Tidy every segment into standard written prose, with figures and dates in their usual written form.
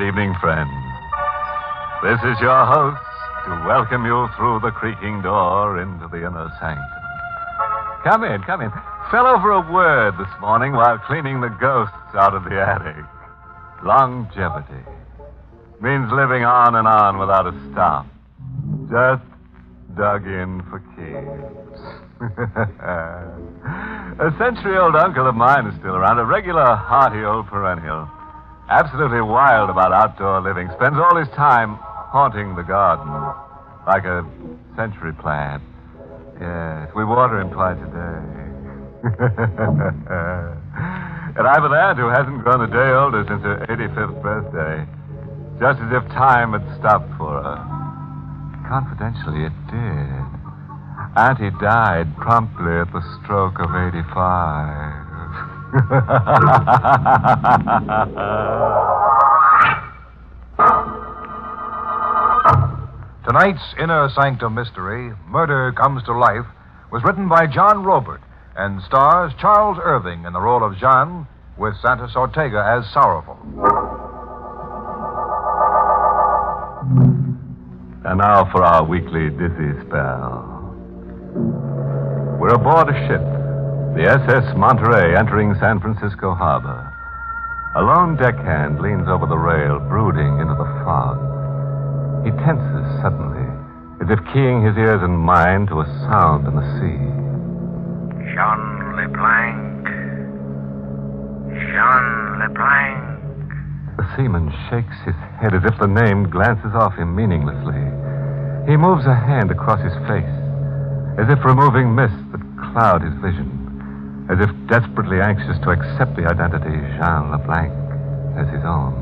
Good evening, friends. This is your host to welcome you through the creaking door into the inner sanctum. Come in. Fell over a word this morning while cleaning the ghosts out of the attic. Longevity. Means living on and on without a stop. Just dug in for keeps. A century-old uncle of mine is still around, a regular hearty old perennial. Absolutely wild about outdoor living. Spends all his time haunting the garden. Like a century plant. Yes, we water him twice a day. And I've an aunt who hasn't grown a day older since her 85th birthday. Just as if time had stopped for her. Confidentially, it did. Auntie died promptly at the stroke of 85. Tonight's Inner Sanctum mystery, Murder Comes to Life, was written by John Robert and stars Charles Irving in the role of Jean, with Santos Ortega as Sorrowful. And now for our weekly dizzy spell. We're aboard a ship, the SS Monterey, entering San Francisco Harbor. A lone deckhand leans over the rail, brooding into the fog. He tenses suddenly, as if keying his ears and mind to a sound in the sea. Jean LeBlanc. Jean LeBlanc. The seaman shakes his head as if the name glances off him meaninglessly. He moves a hand across his face, as if removing mists that cloud his vision, as if desperately anxious to accept the identity Jean LeBlanc as his own.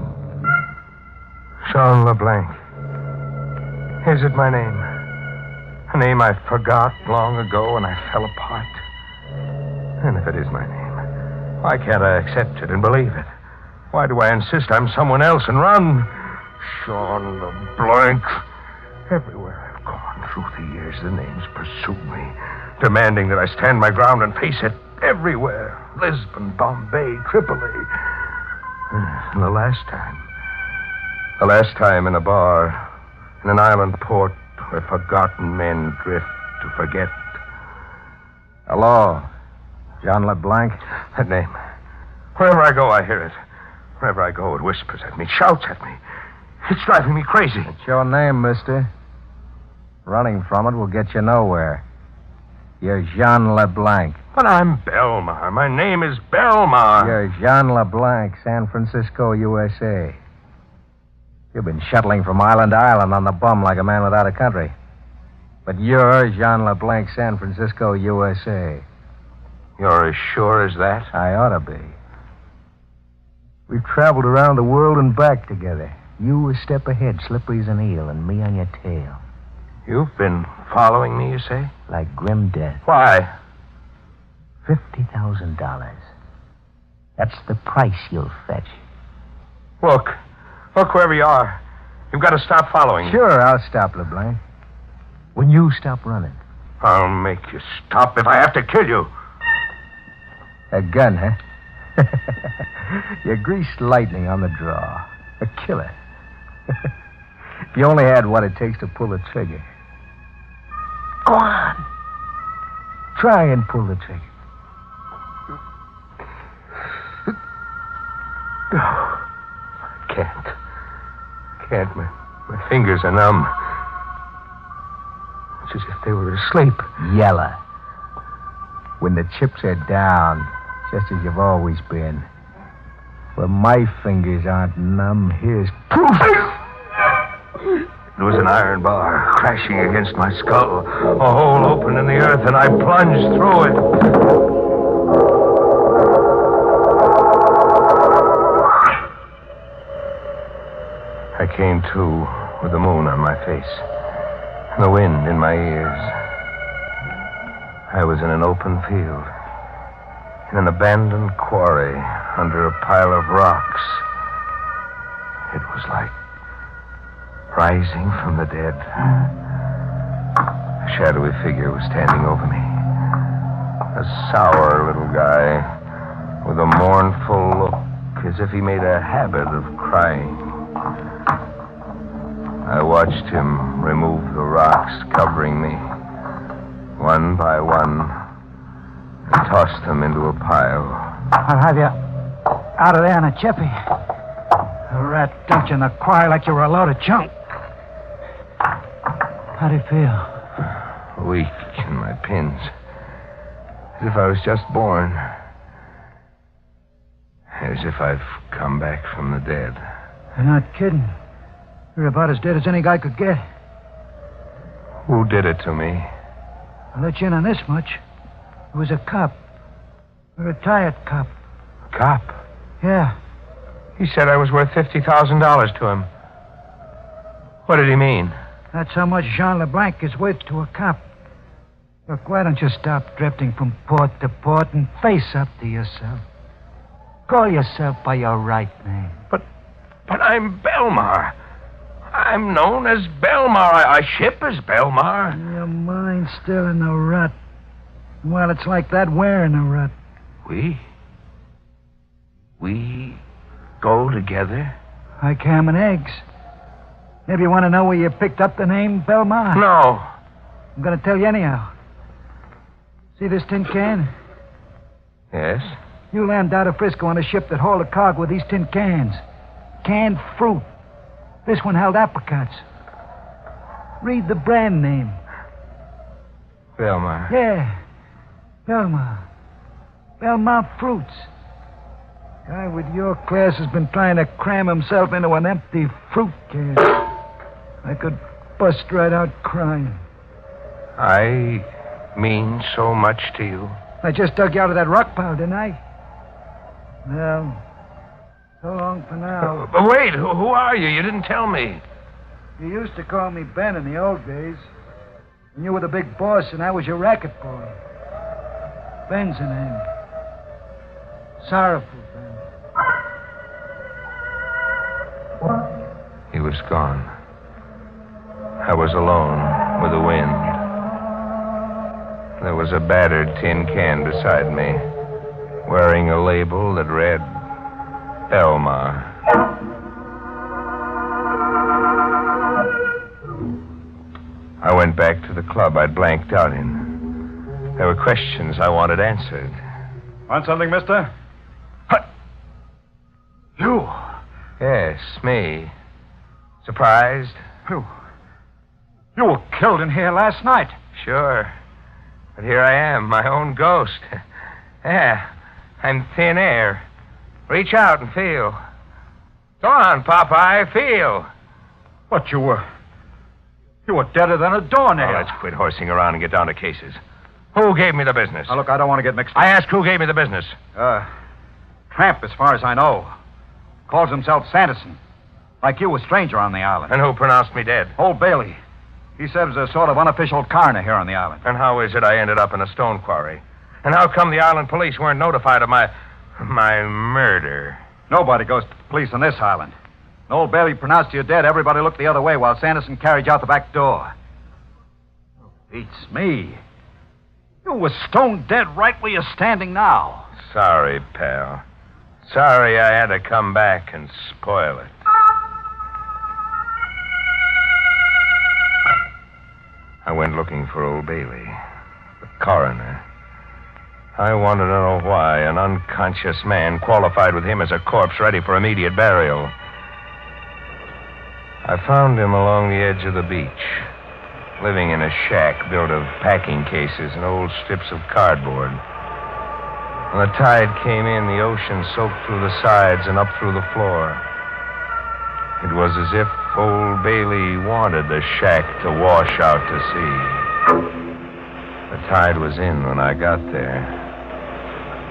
Jean LeBlanc. Is it my name? A name I forgot long ago when I fell apart. And if it is my name, why can't I accept it and believe it? Why do I insist I'm someone else and run? Jean LeBlanc. Everywhere I've gone through the years, the names pursue me, demanding that I stand my ground and face it. Everywhere. Lisbon, Bombay, Tripoli. And the last time in a bar, in an island port where forgotten men drift to forget. Hello, John LeBlanc. That name. Wherever I go, I hear it. Wherever I go, it whispers at me, shouts at me. It's driving me crazy. It's your name, mister. Running from it will get you nowhere. You're Jean LeBlanc. But I'm Belmar. My name is Belmar. You're Jean LeBlanc, San Francisco, USA. You've been shuttling from island to island on the bum like a man without a country. But you're Jean LeBlanc, San Francisco, USA. You're as sure as that? I ought to be. We've traveled around the world and back together. You a step ahead, slippery as an eel, and me on your tail. You've been following me, you say? Like grim death. Why? $50,000. That's the price you'll fetch. Look wherever you are. You've got to stop following me. Sure, I'll stop, LeBlanc. When you stop running. I'll make you stop if I have to kill you. A gun, huh? You're greased lightning on the draw. A killer. If you only had what it takes to pull the trigger. Go on. Try and pull the trigger. No, I can't. My fingers are numb. It's as if they were asleep. Yella. When the chips are down, just as you've always been. When my fingers aren't numb, here's proof. It was an iron bar crashing against my skull. A hole opened in the earth, and I plunged through it. I came to with the moon on my face, and the wind in my ears. I was in an open field, in an abandoned quarry under a pile of rocks. It was like rising from the dead. A shadowy figure was standing over me. A sour little guy with a mournful look, as if he made a habit of crying. I watched him remove the rocks covering me, one by one, and tossed them into a pile. I'll have you out of there in a jiffy. A rat dumped you in the quarry like you were a load of junk. How do you feel? Weak in my pins, as if I was just born. As if I've come back from the dead. You're not kidding. You're about as dead as any guy could get. Who did it to me? I'll let you in on this much. It was a cop. A retired cop. Cop? Yeah. He said I was worth $50,000 to him. What did he mean? That's how much Jean LeBlanc is worth to a cop. Look, why don't you stop drifting from port to port and face up to yourself? Call yourself by your right name. But I'm Belmar. I'm known as Belmar. I ship as Belmar. Your mind's still in the rut. Well, it's like that. We're in a rut. We go together? Like ham and eggs. Maybe you want to know where you picked up the name Belmar? No. I'm going to tell you anyhow. See this tin can? Yes? You landed out of Frisco on a ship that hauled a cargo with these tin cans. Canned fruit. This one held apricots. Read the brand name. Belmar. Yeah. Belmar. Belmar Fruits. Guy with your class has been trying to cram himself into an empty fruit can. I could bust right out crying. I mean so much to you. I just dug you out of that rock pile, didn't I? Well, so long for now. But wait, who are you? You didn't tell me. You used to call me Ben in the old days. When you were the big boss and I was your racket boy. Ben's the name. Sorrowful Ben. He was gone. I was alone with the wind. There was a battered tin can beside me, wearing a label that read Belmar. I went back to the club I'd blanked out in. There were questions I wanted answered. Want something, mister? You? Yes, me. Surprised? You were killed in here last night. Sure. But here I am, my own ghost. Yeah, I'm thin air. Reach out and feel. Go on, Popeye, feel. What, you were deader than a doornail. Now, let's quit horsing around and get down to cases. Who gave me the business? Now, look, I don't want to get mixed up. I ask who gave me the business. Tramp, as far as I know. Calls himself Sanderson. Like you, a stranger on the island. And who pronounced me dead? Old Bailey. He serves as a sort of unofficial coroner here on the island. And how is it I ended up in a stone quarry? And how come the island police weren't notified of my murder? Nobody goes to the police on this island. When old Bailey pronounced you dead, everybody looked the other way while Sanderson carried you out the back door. Beats me. You were stone dead right where you're standing now. Sorry, pal. Sorry I had to come back and spoil it. I went looking for old Bailey, the coroner. I wanted to know why an unconscious man qualified with him as a corpse ready for immediate burial. I found him along the edge of the beach, living in a shack built of packing cases and old strips of cardboard. When the tide came in, the ocean soaked through the sides and up through the floor. It was as if old Bailey wanted the shack to wash out to sea. The tide was in when I got there.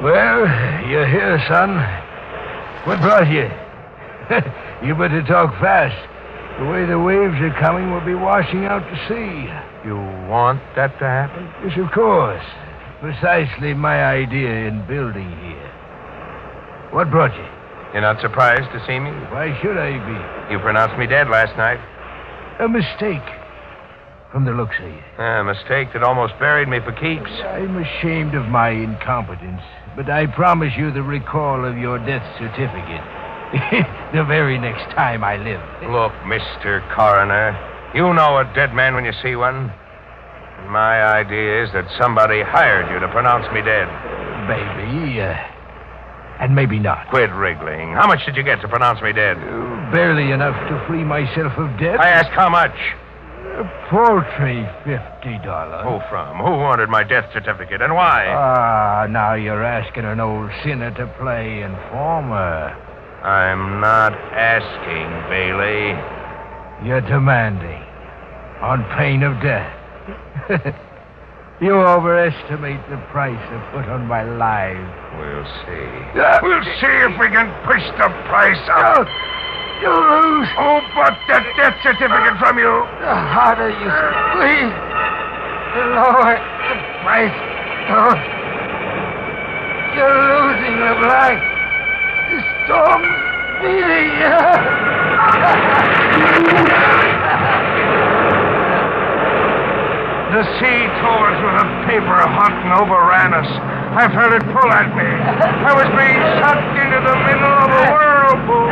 Well, you're here, son. What brought you? You better talk fast. The way the waves are coming, we'll be washing out to sea. You want that to happen? Yes, of course. Precisely my idea in building here. What brought you? You're not surprised to see me? Why should I be? You pronounced me dead last night. A mistake, from the looks of you. A mistake that almost buried me for keeps. I'm ashamed of my incompetence, but I promise you the recall of your death certificate. The very next time I live. Look, Mr. Coroner, you know a dead man when you see one. And my idea is that somebody hired you to pronounce me dead. Maybe, and maybe not. Quit wriggling. How much did you get to pronounce me dead? Barely enough to free myself of debt. I asked how much. Paltry $50. Who from? Who wanted my death certificate and why? Now you're asking an old sinner to play informer. I'm not asking, Bailey. You're demanding. On pain of death. You overestimate the price I put on my life. We'll see. We'll see if we can push the price up. You lose. Oh, but that death certificate from you. The harder you squeeze, the lower the price goes. You're losing, LeBlanc. The storm's beating you. The sea tore through the paper hot and overran us. I felt it pull at me. I was being sucked into the middle of a whirlpool.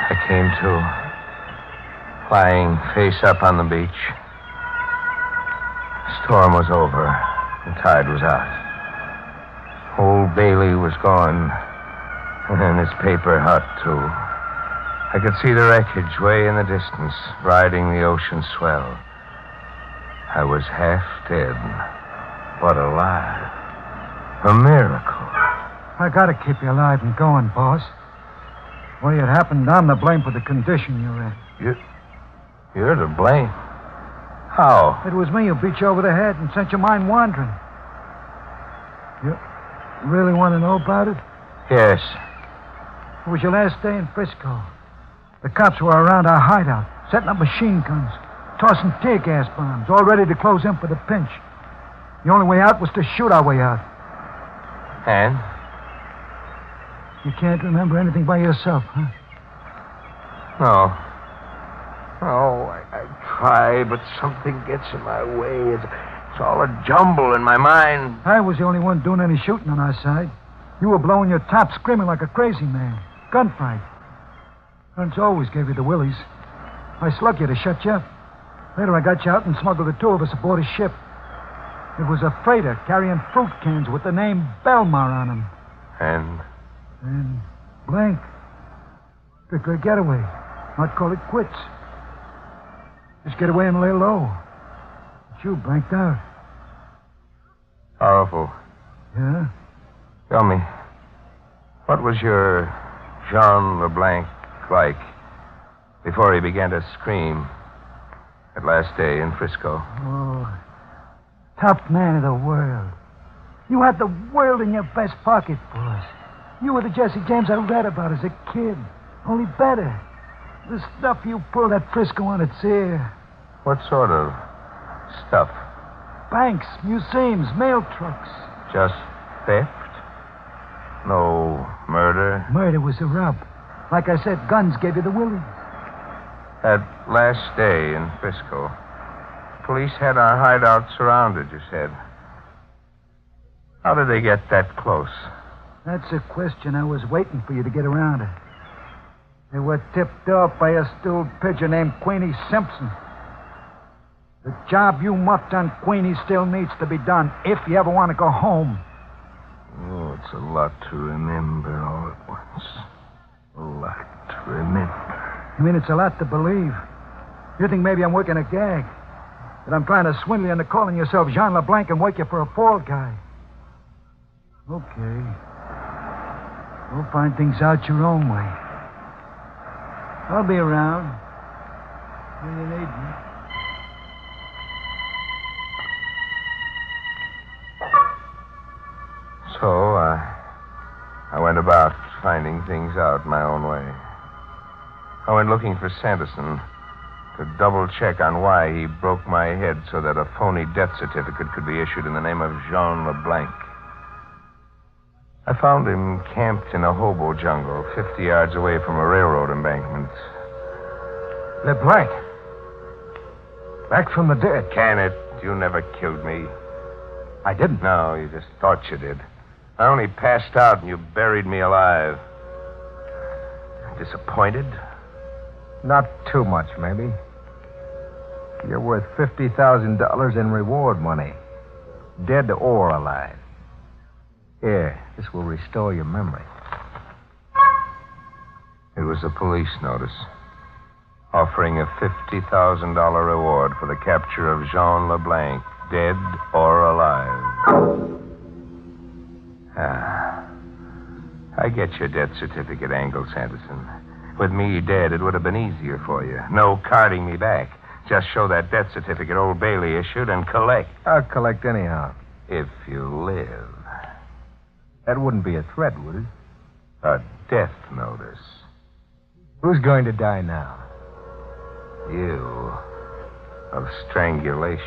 I came to, lying face up on the beach. The storm was over. The tide was out. Old Bailey was gone. And his paper hut, too. I could see the wreckage way in the distance, riding the ocean swell. I was half dead, but alive. A miracle. I gotta keep you alive and going, boss. Well, it happened. I'm to blame for the condition you're in. You're to blame. How? It was me who beat you over the head and sent your mind wandering. You really want to know about it? Yes. It was your last day in Frisco. The cops were around our hideout, setting up machine guns, tossing tear gas bombs, all ready to close in for the pinch. The only way out was to shoot our way out. And? You can't remember anything by yourself, huh? No. No, I try, but something gets in my way. It's all a jumble in my mind. I was the only one doing any shooting on our side. You were blowing your top, screaming like a crazy man. Gunfight. Guns always gave you the willies. I slugged you to shut you up. Later I got you out and smuggled the two of us aboard a ship. It was a freighter carrying fruit cans with the name Belmar on them. And blank. Strictly a getaway. Not call it quits. Just get away and lay low. But you blanked out. Powerful. Yeah? Tell me, what was your Jean LeBlanc like before he began to scream that last day in Frisco? Oh, top man of the world. You had the world in your vest pocket, boss. You were the Jesse James I read about as a kid. Only better. The stuff you pulled at Frisco on its ear. What sort of stuff? Banks, museums, mail trucks. Just theft? No murder? Murder was the rub. Like I said, guns gave you the willies. That last day in Frisco, police had our hideout surrounded, you said. How did they get that close? That's a question I was waiting for you to get around to. They were tipped off by a stewed pigeon named Queenie Simpson. The job you muffed on Queenie still needs to be done if you ever want to go home. Oh, it's a lot to remember all at once. A lot to remember. I mean, it's a lot to believe. You think maybe I'm working a gag. That I'm trying to swindle you into calling yourself Jean LeBlanc and work you for a fall guy. Okay. We'll find things out your own way. I'll be around when you need me. So, I went about finding things out my own way. I went looking for Sanderson to double-check on why he broke my head so that a phony death certificate could be issued in the name of Jean LeBlanc. I found him camped in a hobo jungle 50 yards away from a railroad embankment. LeBlanc. Back from the dead. Can it? You never killed me. I didn't. No, you just thought you did. I only passed out and you buried me alive. Disappointed? Not too much, maybe. You're worth $50,000 in reward money. Dead or alive. Here, this will restore your memory. It was a police notice offering a $50,000 reward for the capture of Jean LeBlanc, dead or alive. I get your death certificate angle, Sanderson. With me dead, it would have been easier for you. No carting me back. Just show that death certificate old Bailey issued and collect. I'll collect anyhow. If you live. That wouldn't be a threat, would it? A death notice. Who's going to die now? You. Of strangulation.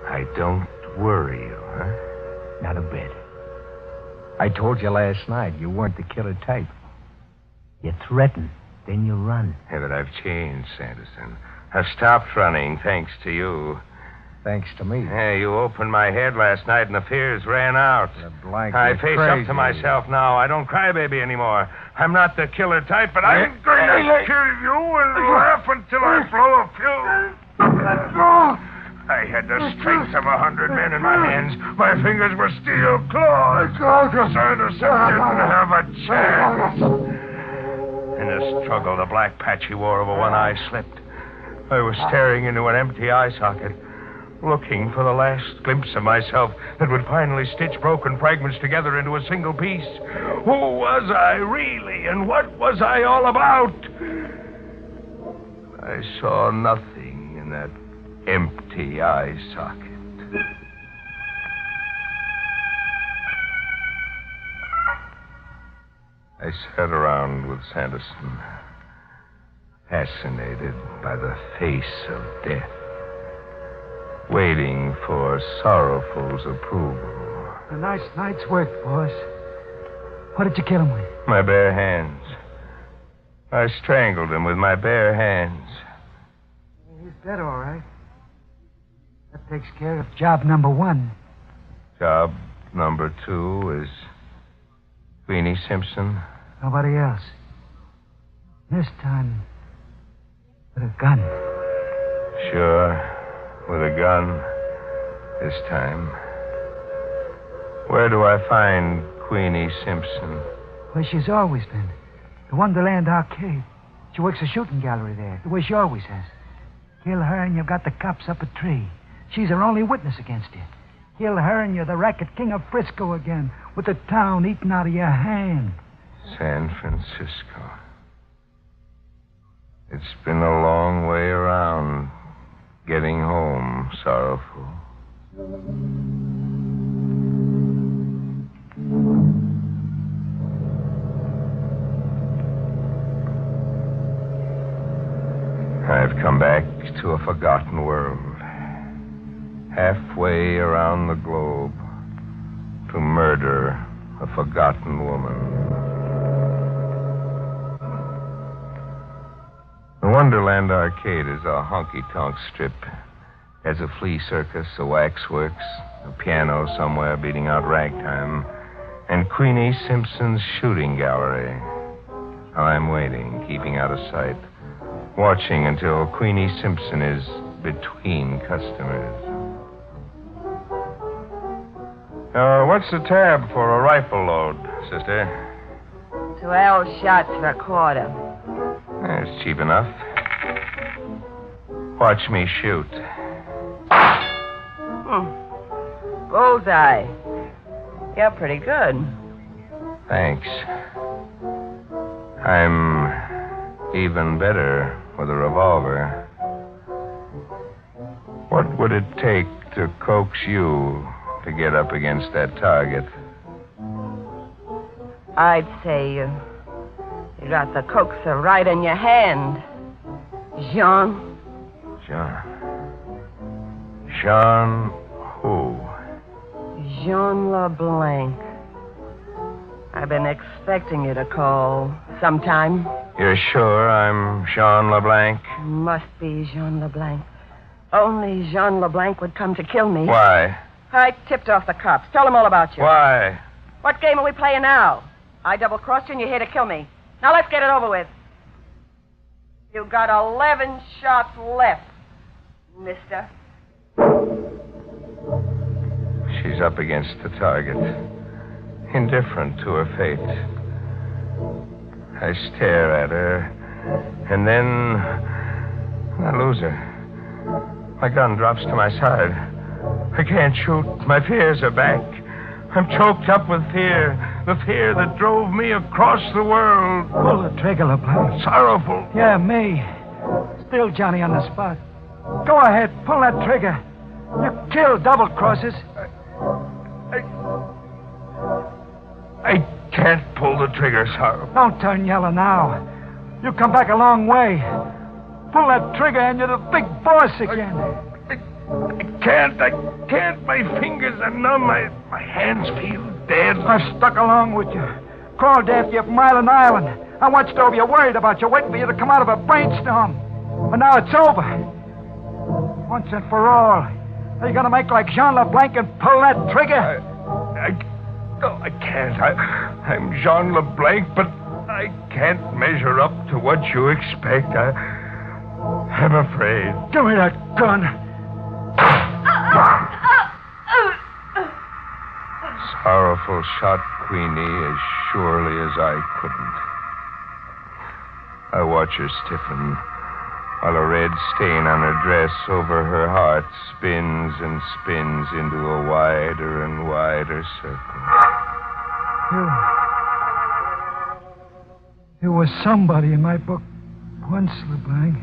I don't worry you, huh? Not a bit. I told you last night you weren't the killer type. You threaten, then you run. Hey, but I've changed, Sanderson. I've stopped running, thanks to you. Thanks to me. Hey, you opened my head last night and the fears ran out. I face up to myself now. I don't cry baby anymore. I'm not the killer type, but I'm going to kill you and laugh until I blow a fuse. Let go. I had the strength of 100 men in my hands. My fingers were steel claws. Sanderson didn't have a chance. In the struggle, the black patch he wore over one eye slipped. I was staring into an empty eye socket, looking for the last glimpse of myself that would finally stitch broken fragments together into a single piece. Who was I really, and what was I all about? I saw nothing in that empty eye socket. I sat around with Sanderson, fascinated by the face of death, waiting for Sorrowful's approval. A nice night's work, boss. What did you kill him with? My bare hands. I strangled him with my bare hands. He's dead, all right. That takes care of job number 1. Job number 2 is Queenie Simpson. Nobody else. This time, with a gun. Sure, with a gun this time. Where do I find Queenie Simpson? Where she's always been. The Wonderland Arcade. She works a shooting gallery there, the way she always has. Kill her and you've got the cops up a tree. She's her only witness against you. Kill her and you're the racket king of Frisco again, with the town eating out of your hand. San Francisco. It's been a long way around getting home, Sorrowful. I've come back to a forgotten world. Halfway around the globe to murder a forgotten woman. The Wonderland Arcade is a honky-tonk strip. Has a flea circus, a waxworks, a piano somewhere beating out ragtime, and Queenie Simpson's shooting gallery. I'm waiting, keeping out of sight, watching until Queenie Simpson is between customers. What's the tab for a rifle load, sister? 12 shots for a quarter. It's cheap enough. Watch me shoot. Bullseye. You're pretty good. Thanks. I'm even better with a revolver. What would it take to coax you to get up against that target? I'd say you got the coaxer right in your hand. Jean. Jean who? Jean LeBlanc. I've been expecting you to call sometime. You're sure I'm Jean LeBlanc? Must be Jean LeBlanc. Only Jean LeBlanc would come to kill me. Why? I tipped off the cops. Tell them all about you. Why? What game are we playing now? I double-crossed you and you're here to kill me. Now let's get it over with. You've got 11 shots left, mister. She's up against the target, indifferent to her fate. I stare at her, and then I lose her. My gun drops to my side. I can't shoot. My fears are back. I'm choked up with fear. The fear that drove me across the world. Pull the trigger, LeBlanc. Sorrowful. Yeah, me. Still Johnny on the spot. Go ahead, pull that trigger. You killed double crosses. I can't pull the trigger, Sorrowful. Don't turn yellow now. You come back a long way. Pull that trigger and you're the big boss again. I can't. My fingers are numb. My hands feel dead. I've stuck along with you. Crawled after you from island to island. I watched over you, worried about you, waiting for you to come out of a brainstorm. But now it's over. Once and for all. Are you going to make like Jean LeBlanc and pull that trigger? I can't. I'm Jean LeBlanc, but I can't measure up to what you expect. I'm afraid. Give me that gun. Sorrowful shot Queenie as surely as I couldn't. I watch her stiffen while a red stain on her dress over her heart spins and spins into a wider and wider circle. You were somebody in my book once, LeBlanc.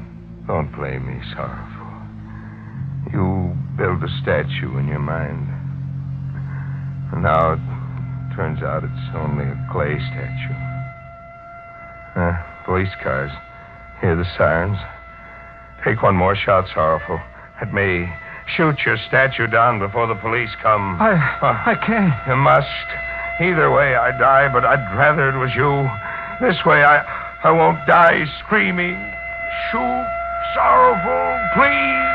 Don't blame me, Sorrowful. You built a statue in your mind. And now it turns out it's only a clay statue. Police cars. Hear the sirens. Take one more shot, Sorrowful. It may shoot your statue down before the police come. I can't. You must. Either way, I die, but I'd rather it was you. This way, I won't die screaming. Shoot, Sorrowful, please.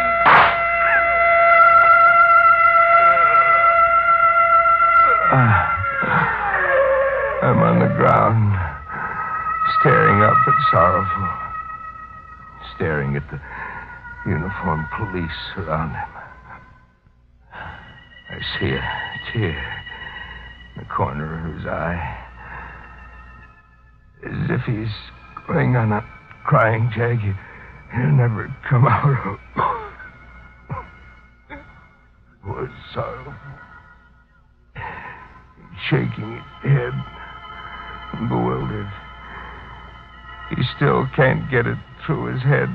I'm on the ground, staring up at Sorrowful, staring at the uniformed police around him. I see a tear in the corner of his eye, as if he's going on a crying jag he'll never come out of. Poor Sorrowful, shaking his head and bewildered. He still can't get it through his head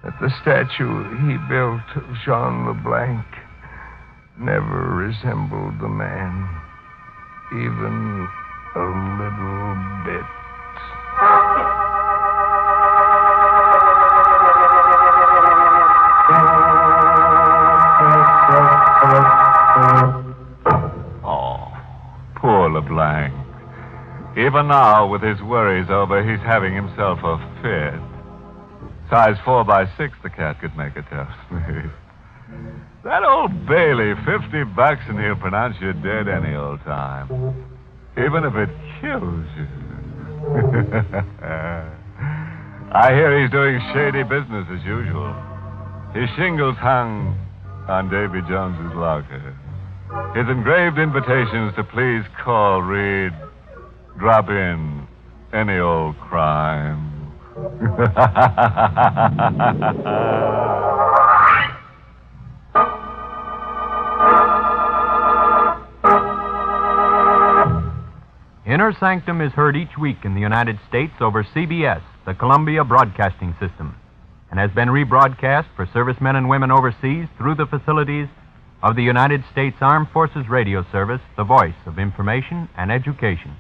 that the statue he built of Jean LeBlanc never resembled the man, even a little bit. Poor LeBlanc. Even now, with his worries over, he's having himself a fit. Size 4x6, the cat could make it tells me. That old Bailey, $50 and he'll pronounce you dead any old time. Even if it kills you. I hear he's doing shady business as usual. His shingles hung on Davy Jones's locker. His engraved invitations to please call read, drop in any old crime. Inner Sanctum is heard each week in the United States over CBS, the Columbia Broadcasting System, and has been rebroadcast for servicemen and women overseas through the facilities of the United States Armed Forces Radio Service, the voice of information and education.